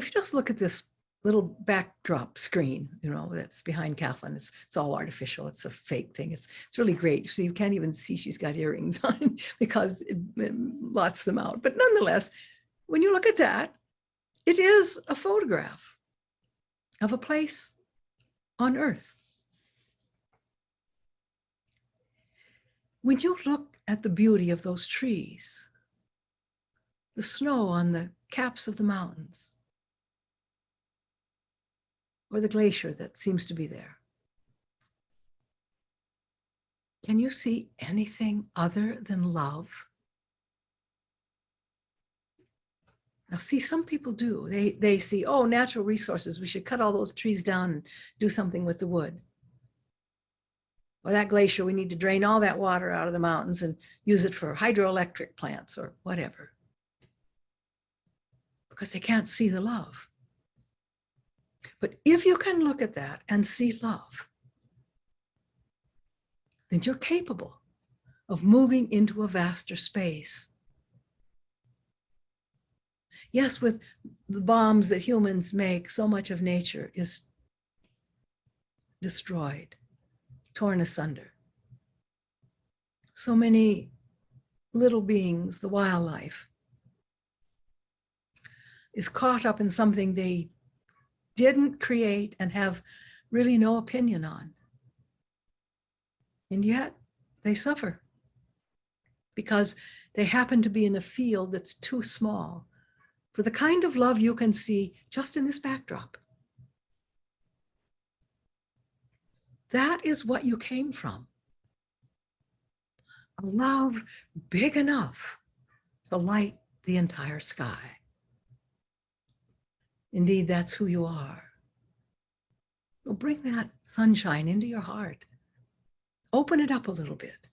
if you just look at this little backdrop screen, that's behind Kathleen, it's all artificial. It's a fake thing. It's really great. So you can't even see she's got earrings on because it blots them out. But nonetheless, when you look at that, it is a photograph of a place on Earth. When you look at the beauty of those trees, the snow on the caps of the mountains, or the glacier that seems to be there, can you see anything other than love? Now, see, some people do. They see, oh, natural resources, we should cut all those trees down and do something with the wood. Or that glacier, we need to drain all that water out of the mountains and use it for hydroelectric plants or whatever. Because they can't see the love. But if you can look at that and see love, then you're capable of moving into a vaster space. Yes, with the bombs that humans make, so much of nature is destroyed, torn asunder. So many little beings, the wildlife, is caught up in something they didn't create and have really no opinion on. And yet they suffer because they happen to be in a field that's too small for the kind of love you can see just in this backdrop. That is what you came from. A love big enough to light the entire sky. Indeed, that's who you are. So bring that sunshine into your heart. Open it up a little bit.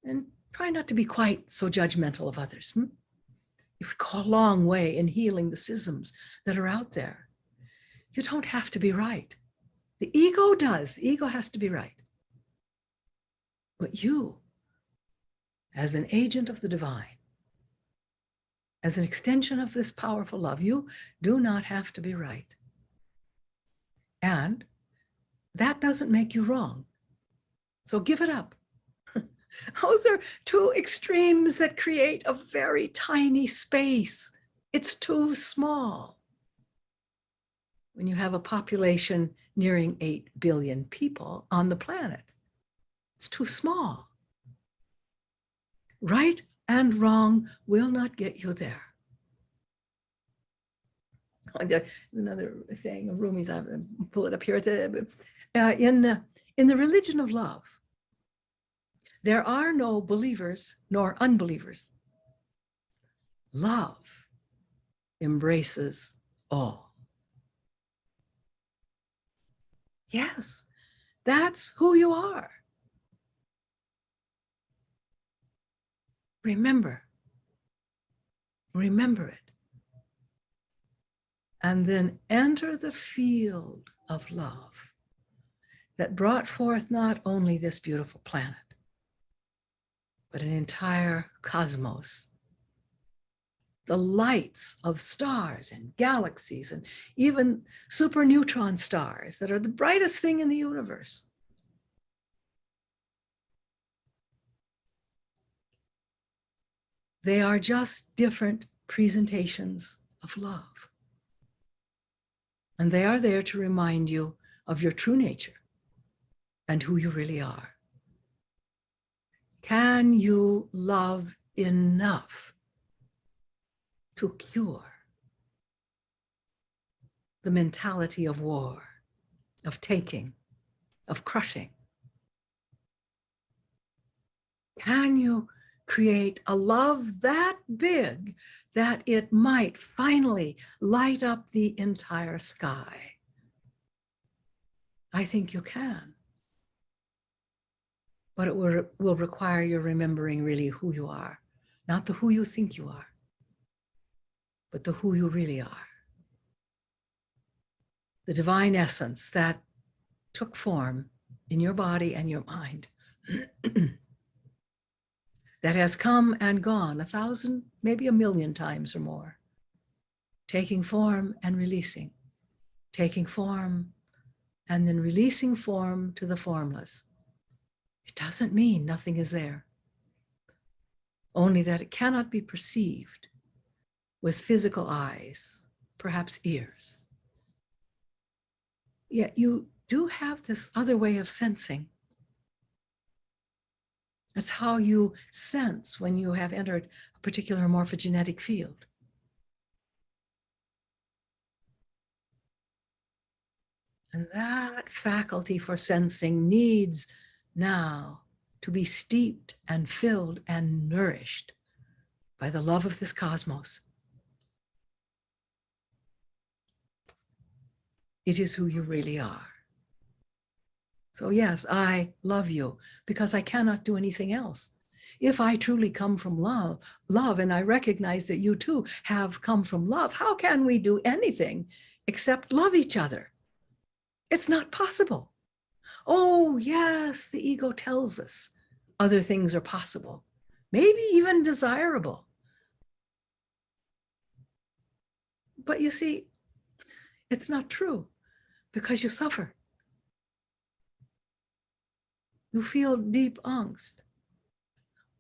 And try not to be quite so judgmental of others. You've go a long way in healing the schisms that are out there. You don't have to be right. The ego does. The ego has to be right. But you, as an agent of the divine, as an extension of this powerful love, you do not have to be right. And that doesn't make you wrong. So give it up. Those are two extremes that create a very tiny space. It's too small. When you have a population nearing 8 billion people on the planet, it's too small. Right and wrong will not get you there. Another thing, a Rumi's, I'll pull it up here. In the religion of love, there are no believers nor unbelievers. Love embraces all. Yes, that's who you are. Remember it. And then enter the field of love that brought forth not only this beautiful planet, but an entire cosmos. The lights of stars and galaxies and even superneutron stars that are the brightest thing in the universe. They are just different presentations of love. And they are there to remind you of your true nature and who you really are. Can you love enough to cure the mentality of war, of taking, of crushing? Can you create a love that big that it might finally light up the entire sky? I think you can. But it will require your remembering really who you are, not the who you think you are, but the who you really are. The divine essence that took form in your body and your mind, that has come and gone 1,000, maybe 1,000,000 times or more. taking form and releasing, taking form and then releasing form to the formless. It doesn't mean nothing is there, only that it cannot be perceived with physical eyes, perhaps ears. Yet you do have this other way of sensing. That's how you sense when you have entered a particular morphogenetic field. And that faculty for sensing needs now to be steeped and filled and nourished by the love of this cosmos. It is who you really are. So yes, I love you because I cannot do anything else. If I truly come from love, and I recognize that you too have come from love, how can we do anything except love each other? It's not possible. Oh, yes, the ego tells us other things are possible, maybe even desirable. But you see, it's not true because you suffer. You feel deep angst.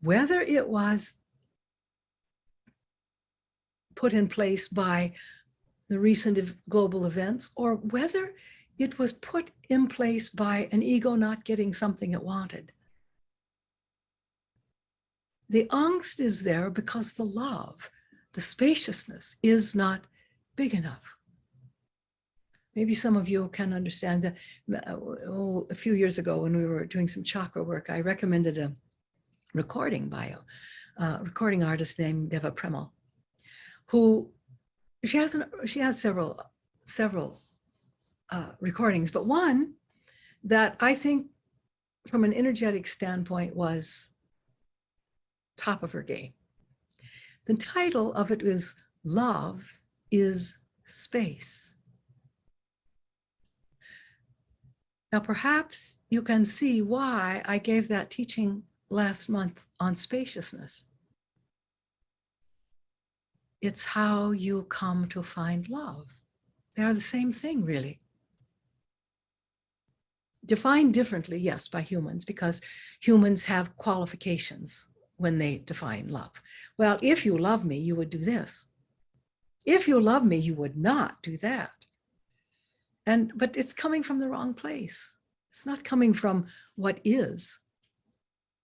Whether it was put in place by the recent global events or whether it was put in place by an ego not getting something it wanted. The angst is there because the love, the spaciousness is not big enough. Maybe some of you can understand that a few years ago when we were doing some chakra work, I recommended a recording by a recording artist named Deva Premal, who she has several recordings, but one that I think from an energetic standpoint was top of her game. The title of it is Love is Space. Now, perhaps you can see why I gave that teaching last month on spaciousness. It's how you come to find love. They are the same thing, really. Defined differently, yes, by humans, because humans have qualifications when they define love. Well, if you love me, you would do this. If you love me, you would not do that. But it's coming from the wrong place. It's not coming from what is.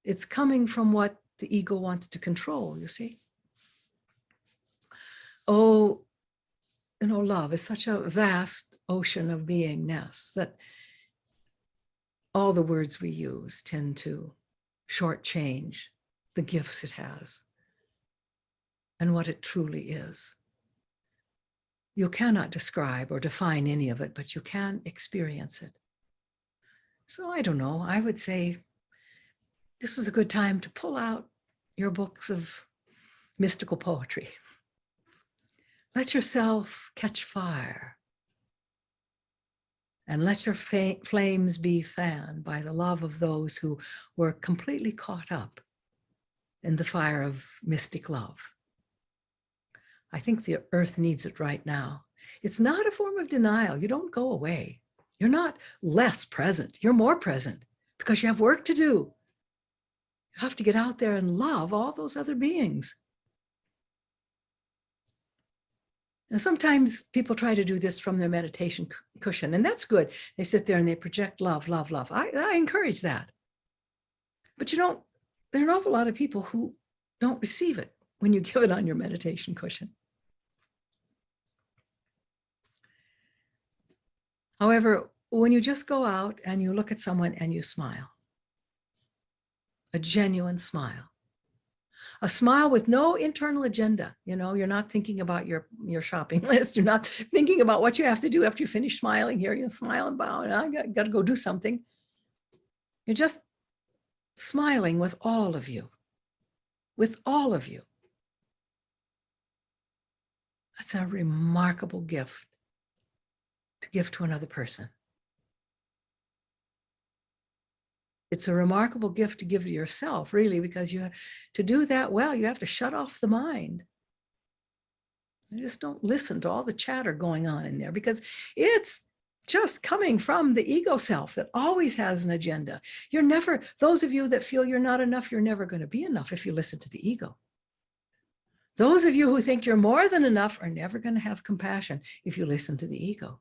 It's coming from what the ego wants to control, you see. Oh, love is such a vast ocean of beingness that all the words we use tend to shortchange the gifts it has and what it truly is. You cannot describe or define any of it, but you can experience it. So I don't know, I would say this is a good time to pull out your books of mystical poetry. Let yourself catch fire and let your flames be fanned by the love of those who were completely caught up in the fire of mystic love. I think the earth needs it right now. It's not a form of denial. You don't go away. You're not less present. You're more present because you have work to do. You have to get out there and love all those other beings. And sometimes people try to do this from their meditation cushion, and that's good. They sit there and they project love, love, love. I encourage that. But there are an awful lot of people who don't receive it when you give it on your meditation cushion. However, when you just go out and you look at someone and you smile, a genuine smile, a smile with no internal agenda. You're not thinking about your shopping list. You're not thinking about what you have to do after you finish smiling here. You smile and bow, and I got to go do something. You're just smiling with all of you. With all of you. That's a remarkable gift to give to another person. It's a remarkable gift to give to yourself, really, because to do that well, you have to shut off the mind. Just don't listen to all the chatter going on in there, because it's just coming from the ego self that always has an agenda. You're never, those of you that feel you're not enough, you're never going to be enough if you listen to the ego. Those of you who think you're more than enough are never going to have compassion if you listen to the ego.